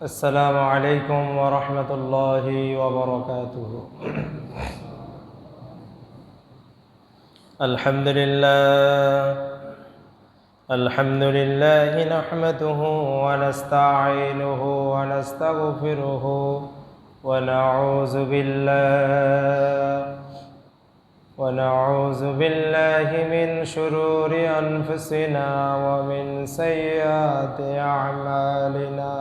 السلام عليكم ورحمة الله وبركاته. الحمد لله نحمده ونستعينه ونستغفره ونعوذ بالله من شرور أنفسنا ومن سيئات أعمالنا.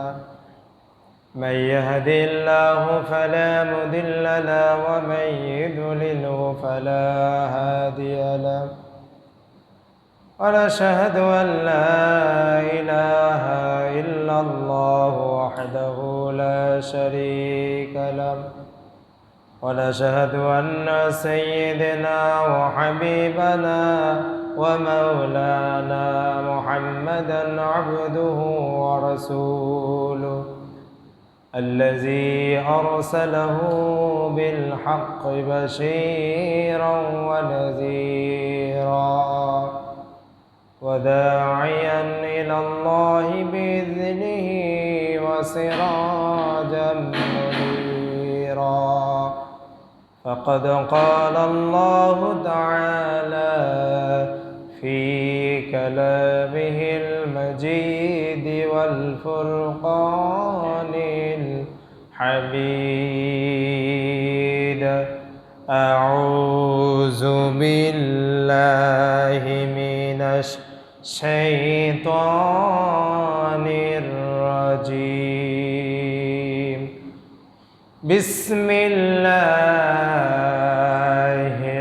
من يهدي الله فلا مضل له ومن يضلله فلا هادي له. ونشهد أن لا إله إلا الله وحده لا شريك له. ونشهد أن سيدنا وحبيبنا ومولانا محمدا عبده ورسوله الذي أرسله بالحق بشيرا ونذيرا وداعيا إلى الله بإذنه وسراجا منيرا. فقد قال الله تعالى في كلامه المجيد والفرقان الحميد: أعوذ بالله من الشيطان الرجيم. بسم الله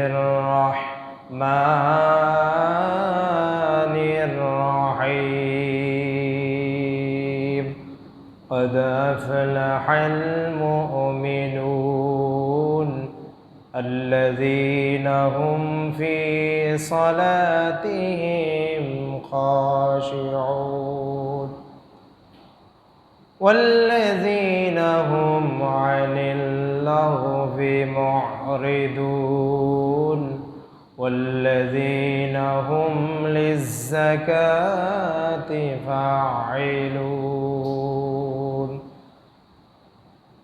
الرحمن الرحيم. قد أفلح المؤمنون الذين هم في صلاتهم خاشعون والذين هم عن اللغو معرضون والذين هم للزكاة فاعلون.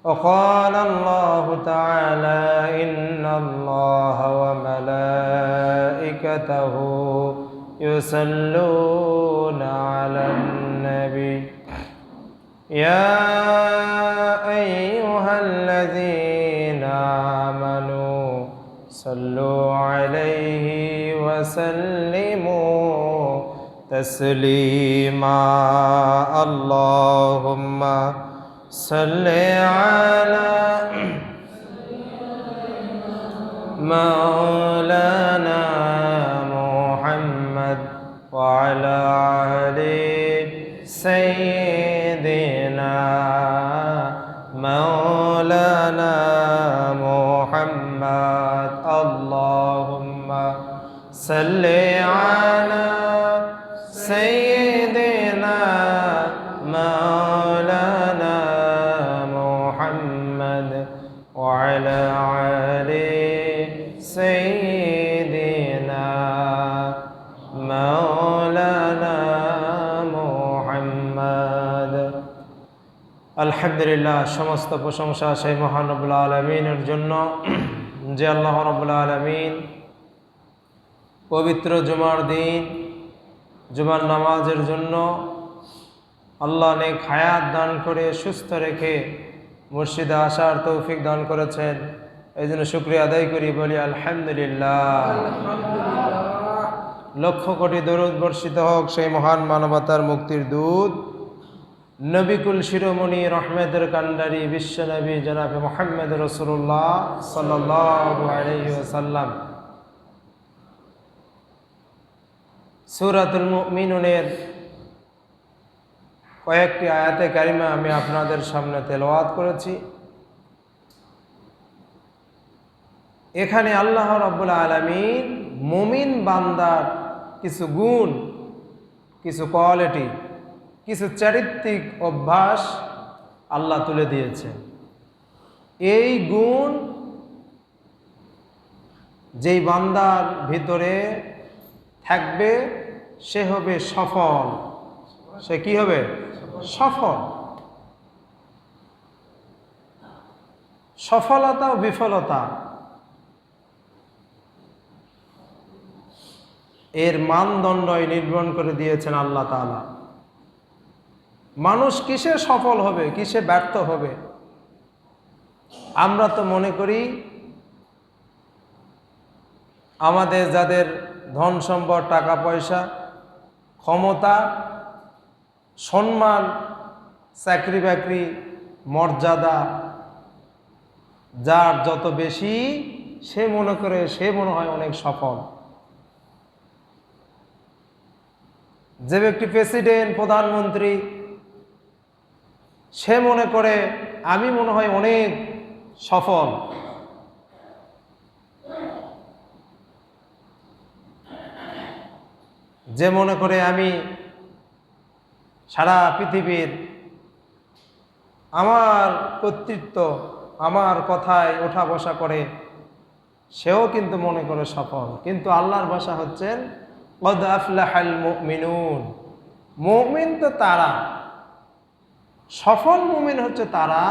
وقال الله تعالى: إن الله وملائكته يصلون على النبي يا أيها الذين آمنوا صلوا عليه وسلموا تسليما. اللهم صل على مولانا محمد وعلى آل سيدنا مولانا محمد. اللهم صل على سيدنا مولانا محمد وعلى آل سيدنا مولانا محمد. আলহামদুলিল্লাহ, সমস্ত প্রশংসা সেই মহান রব্বুল আলামিনের জন্য যে আল্লাহ রব্বুল আলামিন পবিত্র জুমার দিন জুমার নামাজের জন্য আল্লাহ নেক হায়াত দান করে সুস্থ রেখে মসজিদে আসার তৌফিক দান করেছেন। এই জন্য শুকরিয়া আদায় করি, বলি আলহামদুলিল্লাহ। লক্ষ কোটি দরুদ বর্ষিত হোক সেই মহান মানবতার মুক্তির দূত নবিকুল শিরোমণি রহমতের কান্ডারি বিশ্বনবী জনাবে মুহাম্মদ রাসূলুল্লাহ সাল্লাল্লাহু আলাইহি ওয়াসাল্লাম। সূরাতুল মুমিনুনের কয়েকটি আয়াতে কারিমা আমি আপনাদের সামনে তেলাওয়াত করেছি। এখানে আল্লাহ রাব্বুল আলামিন মুমিন বান্দার কিছু গুণ, কিছু কোয়ালিটি, কিছু চারিত্রিক অভ্যাস আল্লাহ তুলে দিয়েছেন। এই গুণ যেই বান্দার ভিতরে থাকবে সে হবে সফল। সে কি হবে? সফল। সফলতা ও বিফলতা এর মানদণ্ডই নির্ধারণ করে দিয়েছেন আল্লাহ তাআলা। মানুষ কিসে সফল হবে, কিসে ব্যর্থ হবে? আমরা তো মনে করি আমাদের যাদের ধন সম্পদ, টাকা পয়সা, ক্ষমতা, সম্মান, চাকরি বাকরি, মর্যাদা যার যত বেশি সে মনে হয় অনেক সফল। যে ব্যক্তি প্রেসিডেন্ট, প্রধানমন্ত্রী, সে মনে করে আমি মনে হয় অনেক সফল। যে মনে করে আমি সারা পৃথিবীর, আমার কর্তৃত্ব, আমার কথায় ওঠা বসা করে, সেও কিন্তু মনে করে সফল। কিন্তু আল্লাহর ভাষা হচ্ছেন কদ আফলাহাল মুমিনুন। মুমিন তো তারা, সফল মুমিন হচ্ছে তারা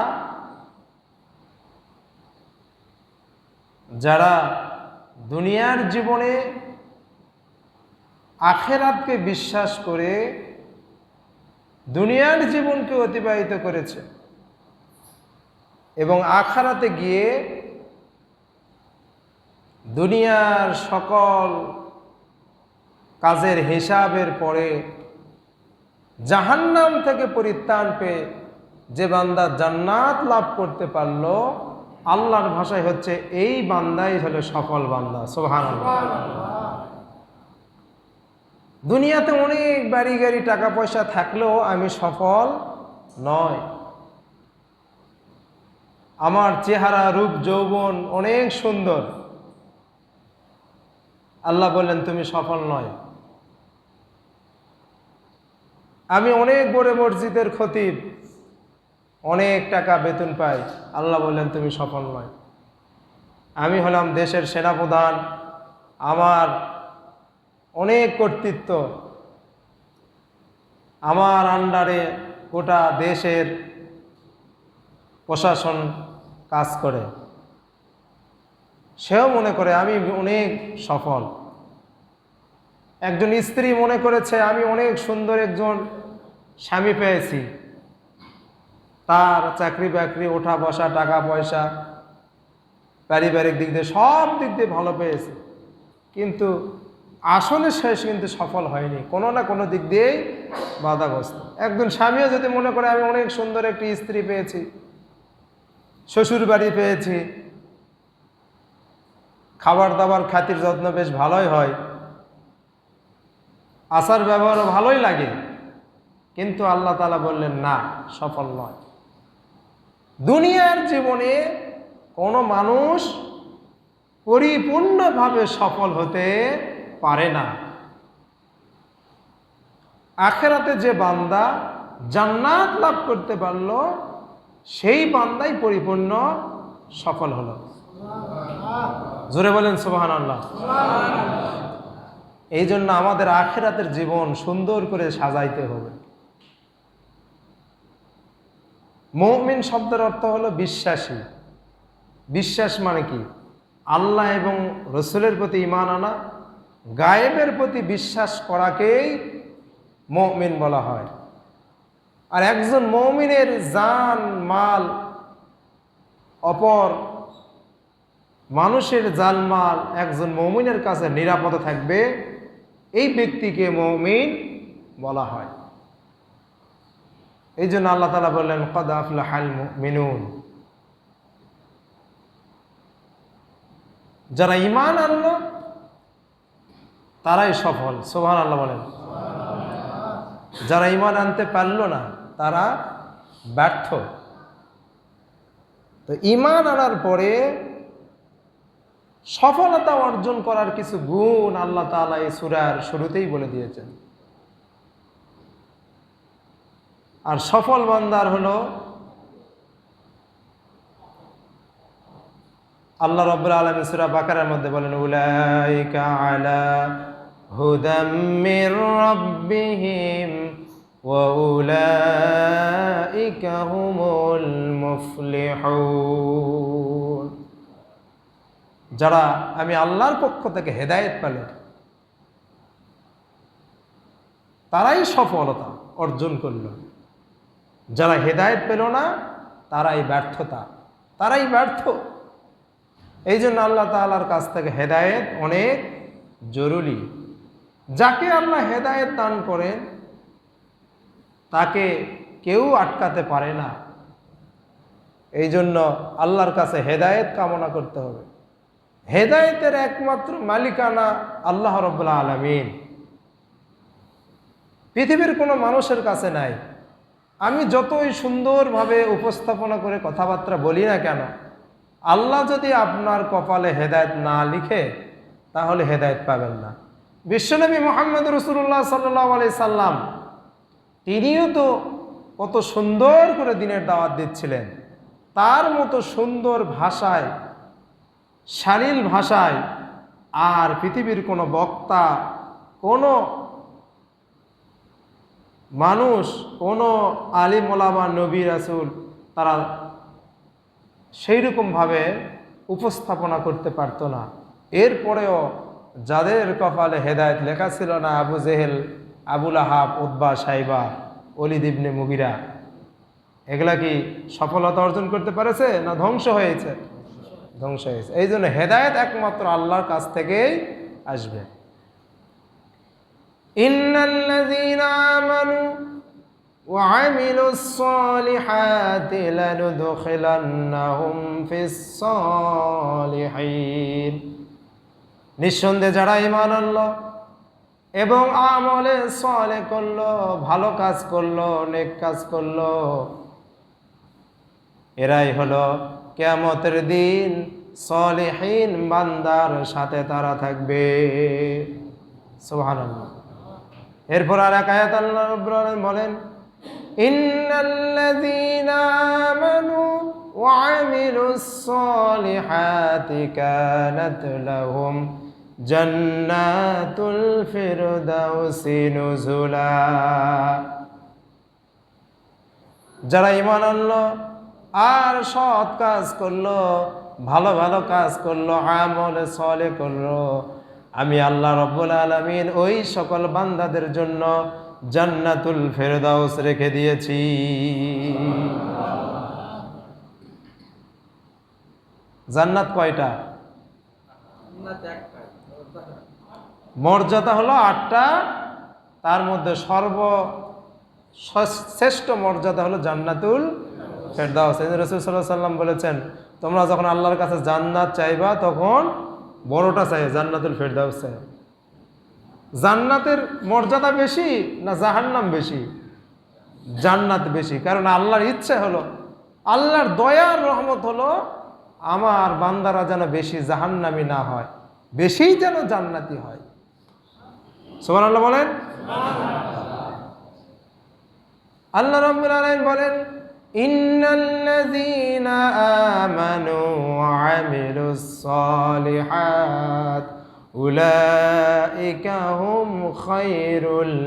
যারা দুনিয়ার জীবনে আখিরাতকে বিশ্বাস করে দুনিয়ার জীবনকে অতিবাহিত করেছে এবং আখিরাতে গিয়ে দুনিয়ার সকল কাজের হিসাবের পরে জাহান্নাম থেকে পরিত্রাণ পেয়ে যে বান্দা জান্নাত লাভ করতে পারলো, আল্লাহর ভাষায় হচ্ছে এই বান্দাই হলো সফল বান্দা। সুবহানাল্লাহ। দুনিয়াতে অনেক বাড়ি গাড়ি, টাকা পয়সা থাকলেও আমি সফল নয়। আমার চেহারা, রূপ, যৌবন অনেক সুন্দর, আল্লাহ বললেন তুমি সফল নয়। আমি অনেক বড় মসজিদের খতিব, অনেক টাকা বেতন পাই, আল্লাহ বললেন তুমি সফল নয়। আমি হলাম দেশের সেনাপ্রধান, আমার অনেক কর্তৃত্ব, আমার আন্ডারে গোটা দেশের প্রশাসন কাজ করে, সেও মনে করে আমি অনেক সফল। একজন স্ত্রী মনে করেছে আমি অনেক সুন্দর একজন স্বামী পেয়েছি, তার চাকরি বাকরি, ওঠা বসা, টাকা পয়সা, পারিবারিক দিক দিয়ে সব দিক দিয়ে ভালো পেয়েছি, কিন্তু আসলে শেষ কিন্তু সফল হয়নি, কোনো না কোনো দিক দিয়েই বাধাগ্রস্ত। একজন স্বামীও যদি মনে করে আমি অনেক সুন্দর একটি স্ত্রী পেয়েছি, শ্বশুর বাড়ি পেয়েছি, খাবার দাবার খাতির যত্ন বেশ ভালোই হয়, আচার ব্যবহারও ভালোই লাগে, কিন্তু আল্লাহ তাআলা বললেন না, সফল নয়। দুনিয়ার জীবনে কোনো মানুষ পরিপূর্ণভাবে সফল হতে পারে না। আখিরাতে যে বান্দা জান্নাত লাভ করতে পারল, সেই বান্দাই পরিপূর্ণ সফল হলো। জোরে বলেন সুবহানাল্লাহ। এই জন্য আমাদের আখিরাতের জীবন সুন্দর করে সাজাইতে হবে। মুমিন শব্দের অর্থ হলো বিশ্বাসী। বিশ্বাস মানে কি? আল্লাহ এবং রসুলের প্রতি ঈমান আনা, গায়েবের প্রতি বিশ্বাস করাকেই মুমিন বলা হয়। আর একজন মুমিনের জান মাল, অপর মানুষের জানমাল একজন মুমিনের কাছে নিরাপদ থাকবে, এই ব্যক্তিকে মুমিন বলা হয়। এই জন্য আল্লাহ তাআলা বললেন কদ আফলাহাল মুমিনুন। যারা ঈমান আনলো তারাই সফল। সুবহানাল্লাহ বলেন। যারা ঈমান আনতে পারলো না তারা ব্যর্থ। তো ঈমান আনার পরে সফলতা অর্জন করার কিছু গুণ আল্লাহ তাআলা এই সূরার শুরুতেই বলে দিয়েছেন। আর সফল বান্দার হলো আল্লাহ রাব্বুল আলামিন সূরা বাকারার মধ্যে বলেন উলাইকা আলা হুদাম মির রাব্বিহিম ওয়া উলাইকা হুমুল মুফলিহুন। যারা আমি আল্লাহর পক্ষ থেকে হেদায়েত পেল তারাই সফলতা অর্জন করল, যারা হেদায়েত পেল না তারাই ব্যর্থতা, তারাই ব্যর্থ। এই জন্য আল্লাহ তাআলার কাছ থেকে হেদায়েত অনেক জরুরি। যাকে আল্লাহ হেদায়েত দান করেন তাকে কেউ আটকাতে পারে না। এই জন্য আল্লাহর কাছে হেদায়েত কামনা করতে হবে। হেদায়েতের একমাত্র মালিকানা আল্লাহ রাব্বুল আলামিন, পৃথিবীর কোনো মানুষের কাছে নাই। আমি যতই সুন্দরভাবে উপস্থাপনা করে কথাবার্তা বলি না কেন, আল্লাহ যদি আপনার কপালে হেদায়েত না লিখে তাহলে হেদায়েত পাবেন না। বিশ্বনবী মুহাম্মদ রাসূলুল্লাহ সাল্লাল্লাহু আলাইহি সাল্লাম তিনিও তো কত সুন্দর করে দ্বীনের দাওয়াত দিচ্ছিলেন, তার মতো সুন্দর ভাষায়, শালীল ভাষায় আর পৃথিবীর কোনো বক্তা, কোনো মানুষ, কোনো আলিম ওলামা, নবী রাসূল তারা সেই রকমভাবে উপস্থাপনা করতে পারতো না। এরপরেও যাদের কপালে হেদায়েত লেখা ছিল না, আবু জেহেল, আবু লাহাব, উতবা, সাইবা, ওলীদ ইবনে মুগিরা, এগুলা কি সফলতা অর্জন করতে পেরেছে না ধ্বংস হয়েছে? ধ্বংস হয়েছে। এই জন্য হেদায়েত একমাত্র আল্লাহর কাছ থেকেই আসবে। ইন্নাল্লাযীনা আমানু ওয়া আমিলুস সালিহাতি লানুদখিলান্নাহুম ফিস সালিহিন। নিঃসন্দেহে যারা ঈমান আনলো এবং আমলে সালেহ করলো, ভালো কাজ করলো, নেক কাজ করলো, এরাই হলো কিয়ামতের দিন সালিহিন বান্দার সাথে তারা থাকবে। সুবহানাল্লাহ। এরপর আর এক আয়াত আল্লাহ রাব্বুল আলামিন বলেন, ইন্নাল্লাযীনা আমানু ওয়া আমিলুস সালিহাতি কানাত লাহুম জান্নাতুল ফিরদাউসি নুজুলা। যারা ঈমান আনলো আর সৎ কাজ করলো, ভালো ভালো কাজ করলো, আমলে সালেহ করলো, আমি আল্লাহ রাব্বুল আলামিন ওই সকল বান্দাদের জন্য জান্নাতুল ফেরদাউস রেখে দিয়েছি। জান্নাত কয়টা? মর্যাদা হলো 8টা, তার মধ্যে সর্বশ্রেষ্ঠ মর্যাদা হলো জান্নাতুল ফেরদাউস। রাসূল সাল্লাল্লাহু আলাইহি ওয়াসাল্লাম বলেছেন, তোমরা যখন আল্লাহর কাছে জান্নাত চাইবা তখন বড়টা চাই, জান্নাতুল ফেরদাউস চাই। জান্নাতের মর্যাদা বেশি না জাহান্নাম বেশি? জান্নাত বেশি। কারণ আল্লাহর ইচ্ছে হলো, আল্লাহর দয়ার রহমত হলো আমার বান্দারা যেন বেশি জাহান্নামী না হয়, বেশিই যেন জান্নাতি হয়। সুবহানাল্লাহ বলেন। আল্লাহ রাব্বুল আলামিন বলেন, ইন্নাল্লাযীনা আমানু ওয়া আমিলুস সালিহাত উলাইকা হুম খায়রুল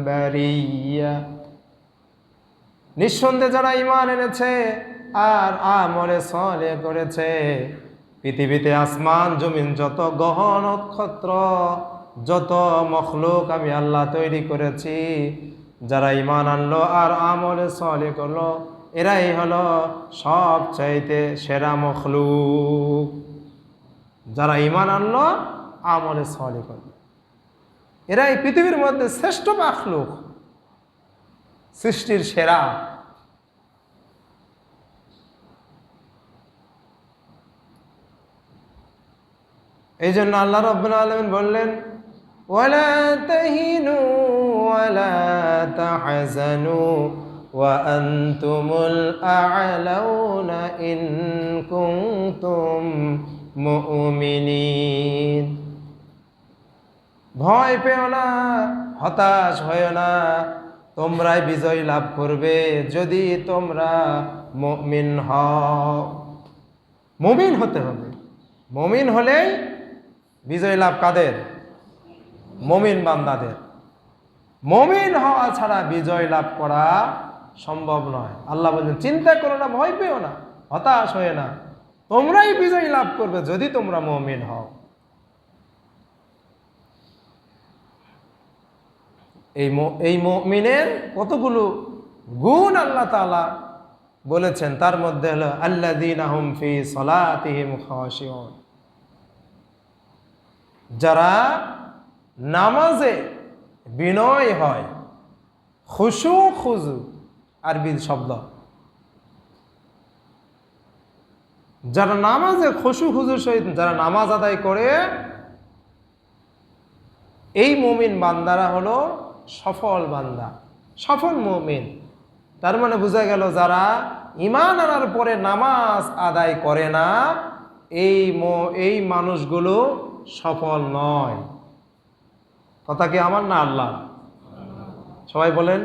বারিয়া। নিঃসন্দেহে যারা ঈমান এনেছে আর আমলে সালেহ করেছে, পৃথিবীতে আসমান জমিন যত গ্রহ নক্ষত্র, যত মখলুক আমি আল্লাহ তৈরি করেছি, যারা ঈমান আনলো আর আমলে সালেহ করলো, এরাই হলো সবচাইতে সেরা মখলুক। যারা ঈমান আনলো, আমলে সালেহ করলো, এরাই পৃথিবীর মধ্যে শ্রেষ্ঠ মখলুক, সৃষ্টির সেরা। এই জন্য আল্লাহ রাব্বুল আলামিন বললেন, ওয়ালা তাহিনু ওয়ালা তাহজানু ওয়া আনতুমুল আ'লাউনা ইন কুনতুম মুমিনিন। ভয় পেও না, হতাশ হয়ো না, তোমরাই বিজয় লাভ করবে যদি তোমরা মুমিন হও। মুমিন হতে হবে। মুমিন হলেই বিজয় লাভ কাদের? মুমিন বান্দাদের। মুমিন হওয়া ছাড়া বিজয় লাভ করা সম্ভব নয়। আল্লাহ বলেন, চিন্তা করো না, ভয় পেও না, হতাশ হয়ে না, তোমরাই বিজয় লাভ করবে যদি তোমরা মুমিন হও। এই মুমিনের কতগুলো গুণ আল্লাহ তাআলা বলেছেন, তার মধ্যে হলো আল্লাযীনা হুম ফি সলাতিহিম খাশিউন, যারা নামাজে বিনয় হয়। খুশু খুজু আরবি শব্দ। যারা নামাজে খুশু খুজুর সহিত যারা নামাজ আদায় করে, এই মুমিন বান্দারা হলো সফল বান্দা, সফল মুমিন। তার মানে বোঝা গেল যারা ঈমান আনার পরে নামাজ আদায় করে না, এই মানুষগুলো সফল নয়। কথা কি আমার না আল্লাহ? সবাই বলেন।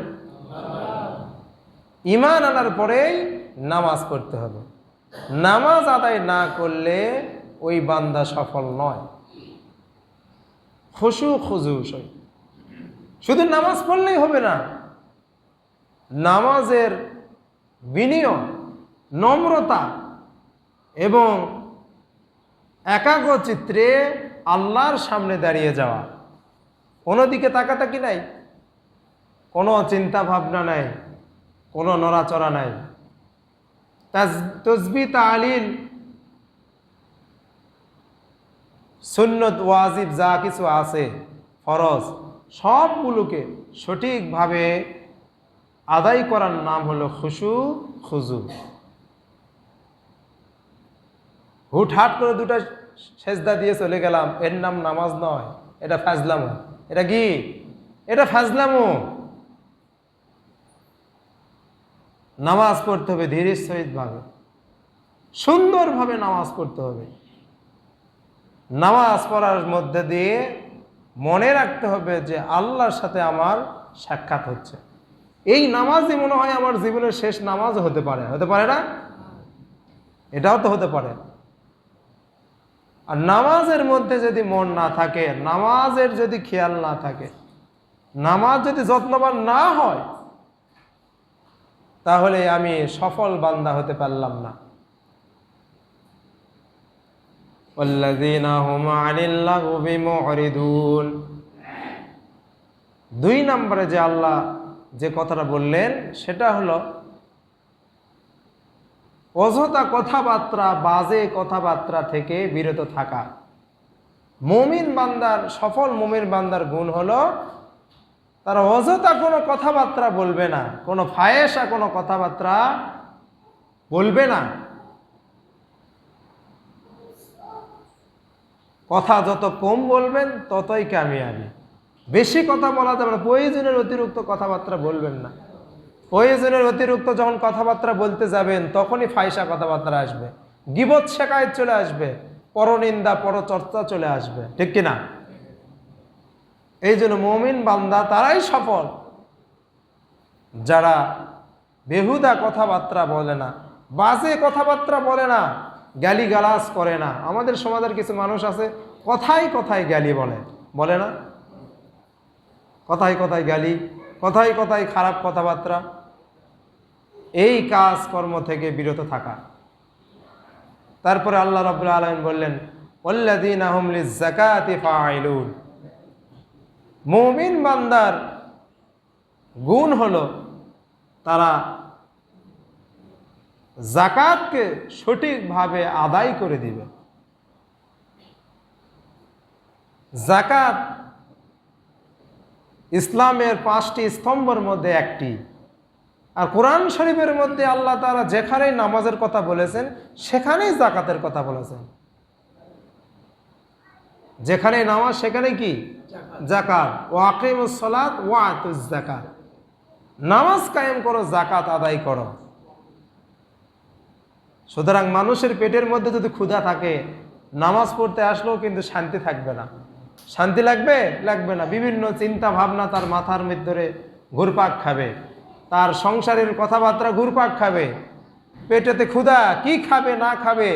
ঈমান আনার পরেই নামাজ পড়তে হবে। নামাজ আদায় না করলে ওই বান্দা সফল নয়। খুশু খুজু, শুধু নামাজ পড়লেই হবে না, নামাজের বিনিয়োগ, নম্রতা এবং একাগ্রচিত্রে আল্লাহর সামনে দাঁড়িয়ে যাওয়া। কোনো দিকে তাকাতাকি নাই, কোনো চিন্তা ভাবনা নাই, কোনো নড়াচড়া নাই। তাসবিহ তাহলিল সুন্নত ওয়াজিব যা কিছু আছে ফরজ, সবগুলোকে সঠিকভাবে আদায় করার নাম হলো খুশু খুজু। হুটহাট করে দুটো সেজদা দিয়ে চলে গেলাম, এর নাম নামাজ নয়, এটা ফাজলামো। এটা কি? এটা ফাজলামো। নামাজ পড়তে হবে ধীর স্থিরভাবে, সুন্দরভাবে নামাজ পড়তে হবে। নামাজ পড়ার মধ্যে দিয়ে মনে রাখতে হবে যে আল্লাহর সাথে আমার সাক্ষাৎ হচ্ছে। এই নামাজই মনে হয় আমার জীবনের শেষ নামাজ হতে পারে, হতে পারে না? এটাও তো হতে পারে। আর নামাজের মধ্যে যদি মন না থাকে, নামাজের যদি খেয়াল না থাকে, নামাজ যদি যত্নবান না হয়, তাহলে আমি সফল বান্দা হতে পারলাম না। ওয়াল্লাযীনা হুম আনিল লাগবি মুরিদুন। 2 নম্বরে যে আল্লাহ যে কথাটা বললেন সেটা হলো অযথা কথাবার্তা, বাজে কথাবার্তা থেকে বিরত থাকা। মুমিন বান্দার, সফল মুমিন বান্দার গুণ হলো তারা অযথা কোনো কথাবার্তা বলবে না, কোনো ফায়েসা কোনো কথাবার্তা বলবে না। কথা যত কম বলবেন ততই কামিয়াবি। বেশি কথা বলা যাবে না, প্রয়োজনের অতিরিক্ত কথাবার্তা বলবেন না। প্রয়োজনের অতিরিক্ত যখন কথাবার্তা বলতে যাবেন তখনই ফায়সা কথাবার্তা আসবে, গীবত শেকায়েত চলে আসবে, পরনিন্দা পরচর্চা চলে আসবে, ঠিক কিনা? এই জন্য মুমিন বান্দা তারাই সফল যারা বেহুদা কথাবার্তা বলে না, বাজে কথাবার্তা বলে না, গালিগালাজ করে না। আমাদের সমাজের কিছু মানুষ আছে কথায় কথায় গালি বলে, বলে না? কথায় কথায় গালি, কথায় কথায় খারাপ কথাবার্তা। এই কাজকর্ম থেকে বিরত থাকা। তারপরে আল্লাহ রাব্বুল আলামিন বললেন ওয়াল্লাযীনা হুম লিয-যাকাতি ফাঈলুন। মুমিন বান্দার গুণ হলো তারা যাকাতকে সঠিকভাবে আদায় করে দিবে। যাকাত ইসলামের 5টি স্তম্ভের মধ্যে একটি। আর কোরআন শরীফের মধ্যে আল্লাহ তাআলা যেখানেই নামাজের কথা বলেছেন সেখানেই যাকাতের কথা বলেছেন। যেখানে নামাজ সেখানে কি? যাকাত। ওয়া আকিমুস সালাত ওয়া আতুজ যাকাত। নামাজ কায়েম করো, যাকাত আদায় করো। সুতরাং মানুষের পেটের মধ্যে যদি ক্ষুধা থাকে, নামাজ পড়তে আসলেও কিন্তু শান্তি থাকবে না। শান্তি লাগবে? লাগবে না। বিভিন্ন চিন্তা ভাবনা তার মাথার ভিতরে ঘুরপাক খাবে, তার সংসারের কথাবার্তা ঘুরপাক খাবে, পেটেতে ক্ষুধা, কি খাবে না খাবে।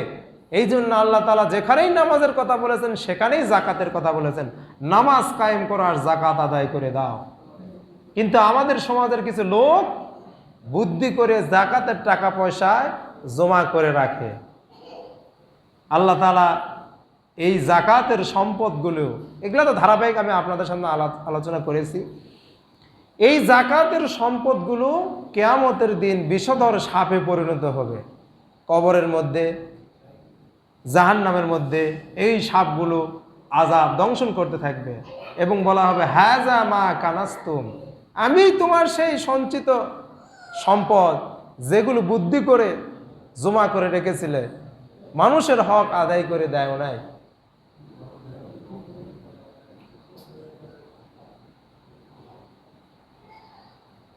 এই জন্য আল্লাহ তাআলা যেখানেই নামাজের কথা বলেছেন সেখানেই যাকাতের কথা বলেছেন। নামাজ কায়েম করো আর যাকাত আদায় করে দাও। কিন্তু আমাদের সমাজের কিছু লোক বুদ্ধি করে যাকাতের টাকা পয়সায় জমা করে রাখে। আল্লাহ তাআলা এই জাকাতের সম্পদগুলো, এগুলো তো ধারাবাহিক আমি আপনাদের সামনে আলোচনা করেছি। এই জাকাতের সম্পদগুলো কিয়ামতের দিন বিষধর সাপে পরিণত হবে। কবরের মধ্যে, জাহান্নামের মধ্যে এই সাপগুলো আযাব দংশন করতে থাকবে এবং বলা হবে, হাযা মা কানাস্তুম, আমি তোমার সেই সঞ্চিত সম্পদ যেগুলো বুদ্ধি করে জমা করে রেখেছিলে, মানুষের হক আদায় করে দেয় নাই।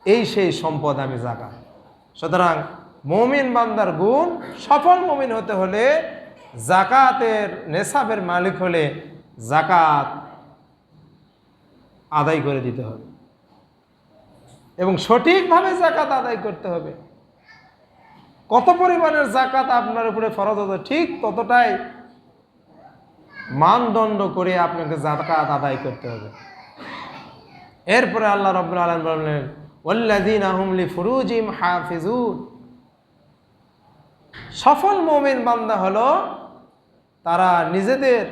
এই সেই সম্পদ আমি জাকাত। সুতরাং মুমিন বান্দার গুণ, সফল মুমিন হতে হলে জাকাতের নেসাবের মালিক হলে জাকাত আদায় করে দিতে হবে এবং সঠিকভাবে জাকাত আদায় করতে হবে। কত পরিমাণের জাকাত আপনার উপরে ফরজ হতো, ঠিক ততটাই মানদণ্ড করে আপনাকে জাকাত আদায় করতে হবে। এরপরে আল্লাহ রাব্বুল আলামিন বললেন, ওয়াল্লাযীনা হুম লিফুরুজিহিম হাফিজুন, সফল মুমিন বান্দা হলো তারা নিজেদের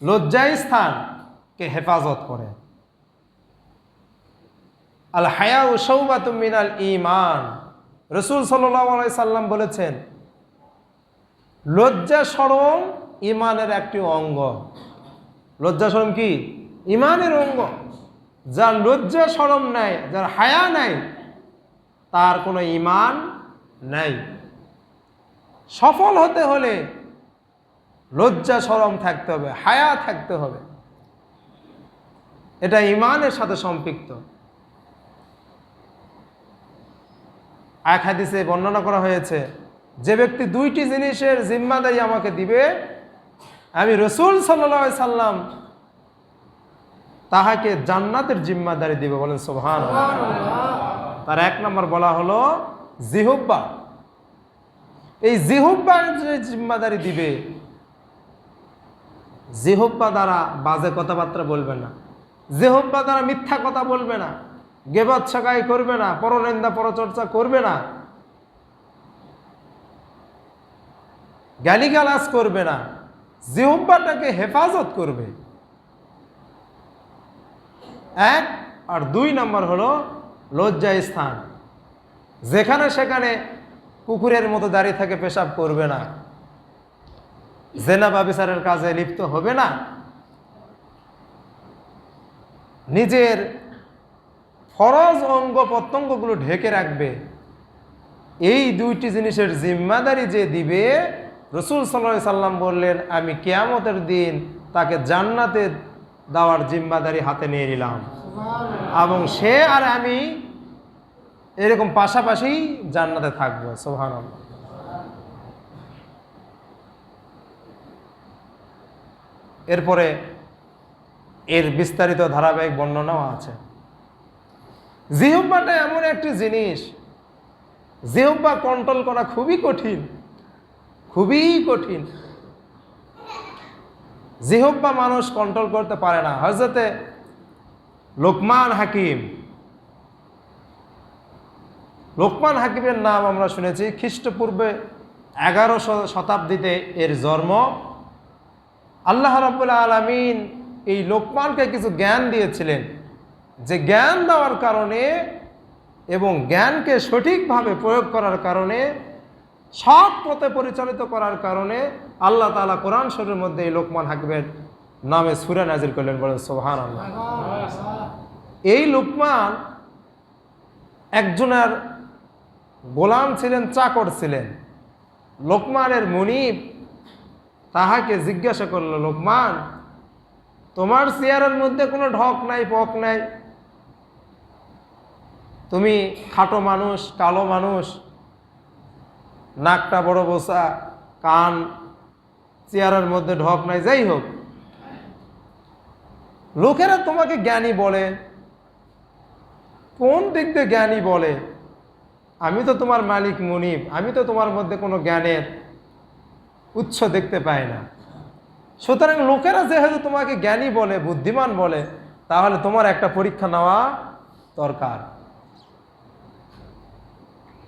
লজ্জাস্থানকে হেফাজত করে। আল হায়াউ শাউবাতুম মিনাল ঈমান, রাসূল সাল্লাল্লাহু আলাইহি সাল্লাম বলেছেন, লজ্জা শরম ঈমানের একটি অঙ্গ। লজ্জা শরম কি? ঈমানের অঙ্গ। যার লজ্জা শরম নাই, যার হায়া নাই, তার কোনো ঈমান নাই। সফল হতে হলে লজ্জা শরম থাকতে হবে, হায়া থাকতে হবে, এটা ঈমানের সাথে সম্পৃক্ত। এক হাদিসে বর্ণনা করা হয়েছে, যে ব্যক্তি দুইটি জিনিসের জিম্মাদারি আমাকে দিবে, আমি রাসূল সাল্লাল্লাহু আলাইহি সাল্লাম তাহাকে জান্নাতের জিম্মাদারি দিবে। বলেন সুবহানাল্লাহ। তার এক নম্বর বলা হলো জিহ্বা। এই জিহ্বার যে জিম্মাদারি দিবে, জিহ্বা দ্বারা বাজে কথাবার্তা বলবে না, জিহ্বা দ্বারা মিথ্যা কথা বলবে না, গীবত ছাগাই করবে না, পরনিন্দা পরচর্চা করবে না, গালিগালাজ করবে না, জিহ্বাটাকে হেফাজত করবে। এক। আর দুই নম্বর হলো লজ্জা স্থান, যেখানে সেখানে কুকুরের মতো দাঁড়িয়ে থাকে পেশাব করবে না, জেনা ব্যভিচারের কাজে লিপ্ত হবে না, নিজের ফরজ অঙ্গ প্রত্যঙ্গগুলো ঢেকে রাখবে। এই দুইটি জিনিসের জিম্মাদারি যে দিবে, রাসূল সাল্লাল্লাহু আলাইহি সাল্লাম বললেন, আমি কিয়ামতের দিন তাকে জান্নাতে দেওয়ার জিম্মাদারি হাতে নিয়ে নিলাম এবং সে আর আমি এরকম পাশাপাশি জান্নাতে থাকবো। সুবহানাল্লাহ। এরপরে এর বিস্তারিত ধারাবাহিক বর্ণনাও আছে। জিহ্বাটা এমন একটি জিনিস, জিহ্বা কন্ট্রোল করা খুবই কঠিন, খুবই কঠিন। জিহ্বা মানুষ কন্ট্রোল করতে পারে না। হযরতে লোকমান হাকিম, লোকমান হাকিমের নাম আমরা শুনেছি। খ্রিস্টপূর্বে 11শো শতাব্দীতে এর জন্ম। আল্লাহ রাব্বুল আলামিন এই লোকমানকে কিছু জ্ঞান দিয়েছিলেন, যে জ্ঞান দেওয়ার কারণে এবং জ্ঞানকে সঠিকভাবে প্রয়োগ করার কারণে, সৎ পথে পরিচালিত করার কারণে আল্লাহ তাআলা কোরআন শরীফের মধ্যে এই লোকমান হাকিমের নামে সূরা নাজিল করলেন। বলেন সুবহানাল্লাহ। এই লোকমান একজনের গোলাম ছিলেন, চাকর ছিলেন। লোকমানের মুনিব তাহাকে জিজ্ঞাসা করল, লোকমান, তোমার চেহারার মধ্যে কোনো ঢক নাই, পক নাই, তুমি খাটো মানুষ, কালো মানুষ, নাকটা বড় বোসা, কান, চেহারার মধ্যে ঢক নাই, যাই হোক, লোকেরা তোমাকে জ্ঞানী বলে, কোন দিক দিয়ে জ্ঞানী বলে? আমি তো তোমার মালিক মুনিব, আমি তো তোমার মধ্যে কোনো জ্ঞানের উৎস দেখতে পাই না। সুতরাং লোকেরা যেহেতু তোমাকে জ্ঞানী বলে, বুদ্ধিমান বলে, তাহলে তোমার একটা পরীক্ষা নেওয়া দরকার।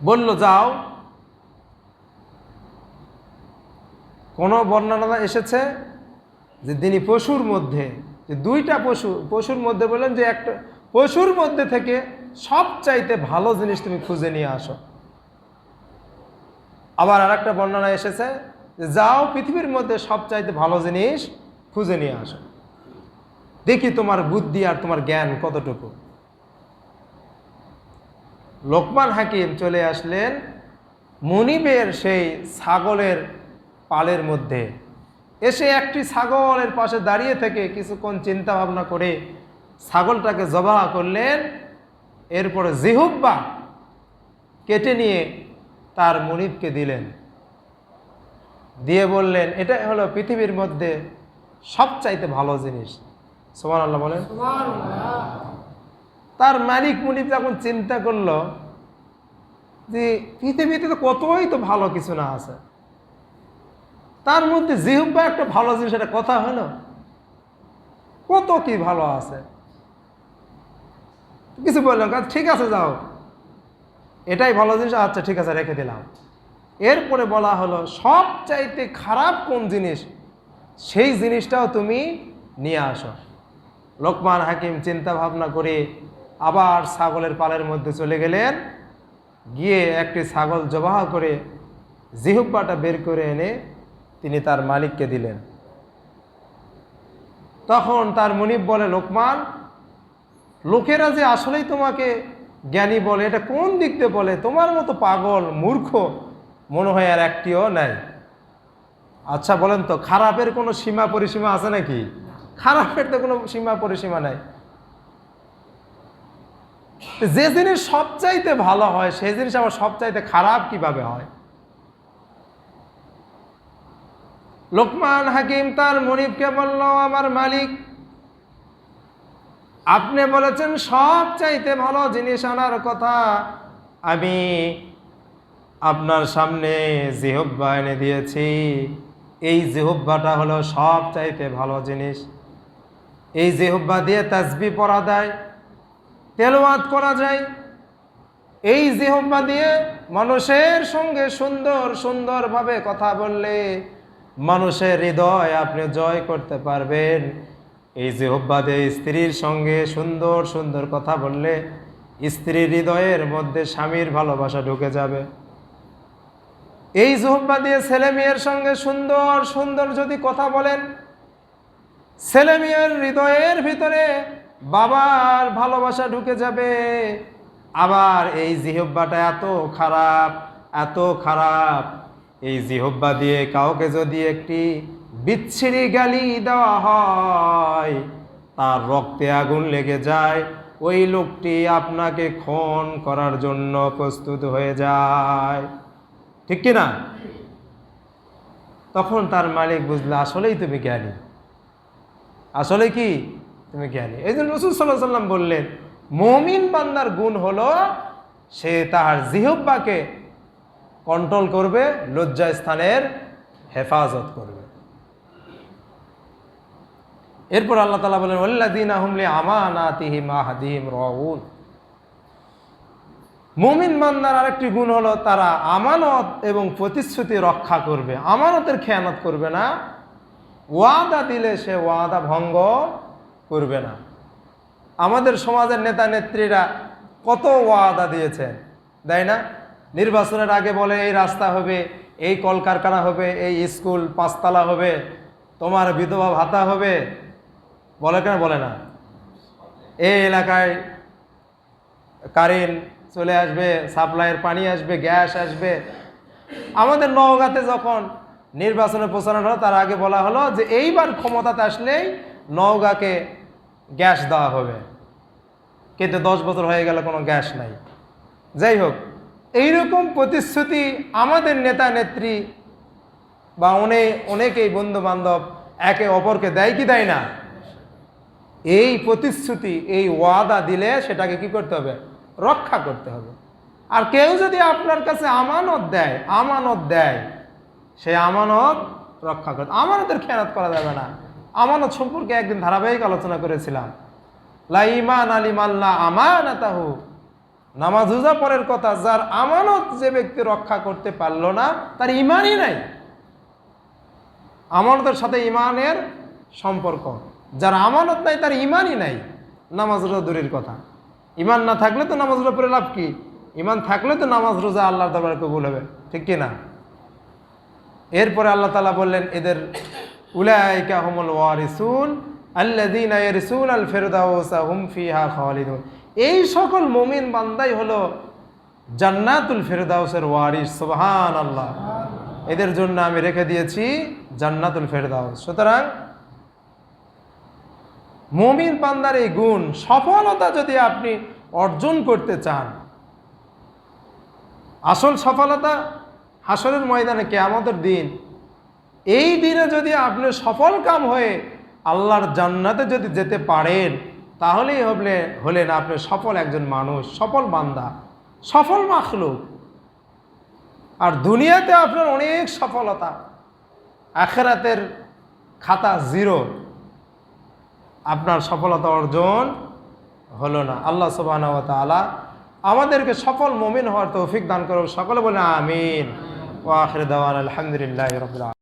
বলল, যাও। কোনো বর্ণনা এসেছে যে তিনি পশুর মধ্যে, যে দুইটা পশুর মধ্যে বললেন যে একটা পশুর মধ্যে থেকে সবচাইতে ভালো জিনিস তুমি খুঁজে নিয়ে আসো। আবার আর একটা বর্ণনা এসেছে যে যাও পৃথিবীর মধ্যে সবচাইতে ভালো জিনিস খুঁজে নিয়ে আসো, দেখি তোমার বুদ্ধি আর তোমার জ্ঞান কতটুকু। লোকমান হাকিম চলে আসলেন মুনিবের সেই ছাগলের পালের মধ্যে, এসে একটি ছাগলের পাশে দাঁড়িয়ে থেকে কিছুক্ষণ চিন্তা ভাবনা করে ছাগলটাকে জবাহ করলেন। এরপরে জিহুব্বা কেটে নিয়ে তার মুনিবকে দিলেন, দিয়ে বললেন এটা হলো পৃথিবীর মধ্যে সবচাইতে ভালো জিনিস। সুবহানাল্লাহ বলেন। তার মালিক মুনিব যখন চিন্তা করলো যে পৃথিবীতে তো কতই তো ভালো কিছু না আছে, তার মধ্যে জিহুব্বা একটা ভালো জিনিস, এটা কথা হলো, কত কি ভালো আছে। কিছু বললাম, ঠিক আছে যাও, এটাই ভালো জিনিস, আচ্ছা ঠিক আছে রেখে দিলাম। এরপরে বলা হলো সবচাইতে খারাপ কোন জিনিস, সেই জিনিসটাও তুমি নিয়ে আসো। লোকমান হাকিম চিন্তা ভাবনা করে আবার ছাগলের পালের মধ্যে চলে গেলেন, গিয়ে একটি ছাগল জবাহ করে জিহুব্বাটা বের করে এনে তিনি তার মালিককে দিলেন। তখন তার মুনিব বলে, লোকমান, লোকেরা যে আসলেই তোমাকে জ্ঞানী বলে, এটা কোন দিক দিয়ে বলে? তোমার মতো পাগল মূর্খ মনে হয় আর একটিও নাই। আচ্ছা বলেন তো, খারাপের কোনো সীমা পরিসীমা আছে নাকি? খারাপের তো কোনো সীমা পরিসীমা নাই। যে জিনিস সবচাইতে ভালো হয় সেই জিনিস আবার সবচাইতে খারাপ কিভাবে হয়? লোকমান হাকিম তার মুনিবকে বলল, আমার মালিক, আপনি বলেছেন সবচাইতে ভালো জিনিস আনার কথা, আমি আপনার সামনে জিহব্বা এনে দিয়েছি। এই জিহব্বাটা হলো সবচাইতে ভালো জিনিস। এই জিহব্বা দিয়ে তাসবিহ পড়া যায়, তেলাওয়াত করা যায়। এই জিহব্বা দিয়ে মানুষের সঙ্গে সুন্দরভাবে কথা বললে মানুষের হৃদয় আপনি জয় করতে পারবেন। এই জিহব্বা দিয়ে স্ত্রীর সঙ্গে সুন্দর কথা বললে স্ত্রীর হৃদয়ের মধ্যে স্বামীর ভালোবাসা ঢুকে যাবে। এই জিহব্বা দিয়ে ছেলে মেয়ের সঙ্গে সুন্দর যদি কথা বলেন, ছেলে মেয়ের হৃদয়ের ভিতরে বাবার ভালোবাসা ঢুকে যাবে। আবার এই জিহব্বাটা এত খারাপ, এই জিহব্বা দিয়ে কাউকে যদি একটি বিচ্ছিরি গালি দেওয়া হয়, তার রক্তে আগুন লেগে যায়, ওই লোকটি আপনাকে খুন করার জন্য প্রস্তুত হয়ে যায়। ঠিক কিনা? তখন তার মালিক বুঝলে আসলেই তুমি জ্ঞানী, আসলে কি তুমি জ্ঞানী। এই জন্য রাসূল সাল্লাল্লাহু আলাইহি ওয়াসাল্লাম বললেন, মুমিন বান্দার গুণ হলো সে তার জিহব্বাকে কন্ট্রোল করবে, লজ্জা স্থানের হেফাজত করবে। এরপর আল্লাহ তাআলা বলেন, ওয়াল্লাযীনা হুম লিআমানাতিহিম আহদিহিম রাউন। মুমিন বান্দার আরেকটি গুণ হলো তারা আমানত এবং প্রতিশ্রুতি রক্ষা করবে, আমানতের খেয়ানত করবে না। ওয়াদা দিলে সে ওয়াদা ভঙ্গ করবে না। আমাদের সমাজের নেতা নেত্রীরা কত ওয়াদা দিয়েছেন, তাই না? নির্বাচনের আগে বলে এই রাস্তা হবে, এই কলকারখানা হবে, এই স্কুল 5 তলা হবে, তোমার বিধবা ভাতা হবে, বলে কেন বলে না? এই এলাকায় কারেন্ট চলে আসবে, সাপ্লাইয়ের পানি আসবে, গ্যাস আসবে। আমাদের নওগাঁতে যখন নির্বাচনে প্রচারণা হলো তার আগে বলা হলো যে এইবার ক্ষমতাতে আসলেই নওগাঁকে গ্যাস দেওয়া হবে, কিন্তু 10 বছর হয়ে গেল কোনো গ্যাস নাই। যাই হোক, এইরকম প্রতিশ্রুতি আমাদের নেতা নেত্রী বা অনেকেই বন্ধু বান্ধব একে অপরকে দেয় কি দেয় না? এই প্রতিশ্রুতি, এই ওয়াদা দিলে সেটাকে কি করতে হবে? রক্ষা করতে হবে। আর কেউ যদি আপনার কাছে আমানত দেয় সে আমানত রক্ষা করতে, আমানতের খেয়ানত করা যাবে না। আমানত সম্পর্কে একদিন ধারাবাহিক আলোচনা করেছিলাম। লা ঈমান লিমান লা আমানাতাহু, নামাজ রোজা পরের কথা, যার আমানত যে ব্যক্তি রক্ষা করতে পারলো না তার ঈমানই নাই। আমানতের সাথে ইমানের সম্পর্ক। যার আমানত নাই তার ইমানই নাই, নামাজ রোজা দূরের কথা। ইমান না থাকলে তো নামাজ রোজা পড়ে লাভ কি? ইমান থাকলে তো নামাজ রোজা আল্লাহর দরবারে কবুল হবে, ঠিক কি না? এরপরে আল্লাহ তাআলা বললেন, এদের উলাইকা হুমুল ওয়ারিসুন আল্লাযীনা ইয়ারিসুনাল ফিরদাউসা হুম ফিহা খালিদুন। এই সকল মুমিন বান্দাই হলো জান্নাতুল ফিরদাউসের ওয়ারিস। সুবহানাল্লাহ। এদের জন্য আমি রেখে দিয়েছি জান্নাতুল ফিরদাউস। সুতরাং মুমিন বান্দার এই গুণ, সফলতা যদি আপনি অর্জন করতে চান, আসল সফলতা হাসরের ময়দানে, কিয়ামতের দিন, এই দিনে যদি আপনি সফল কাম হয়ে আল্লাহর জান্নাতে যদি যেতে পারেন, তাহলেই হলেন আপনি সফল একজন মানুষ, সফল বান্দা, সফল মাখলুক। আর দুনিয়াতে আপনার অনেক সফলতা, আখিরাতের খাতা জিরো, আপনার সফলতা অর্জন হলো না। আল্লাহ সুবহানাহু ওয়া তাআলা আমাদেরকে সফল মুমিন হওয়ার তৌফিক দান করুন। সকলে বলে আমিন। ওয়া আখিরু দাওয়ানা আলহামদুলিল্লাহি রাব্বিল আলামিন।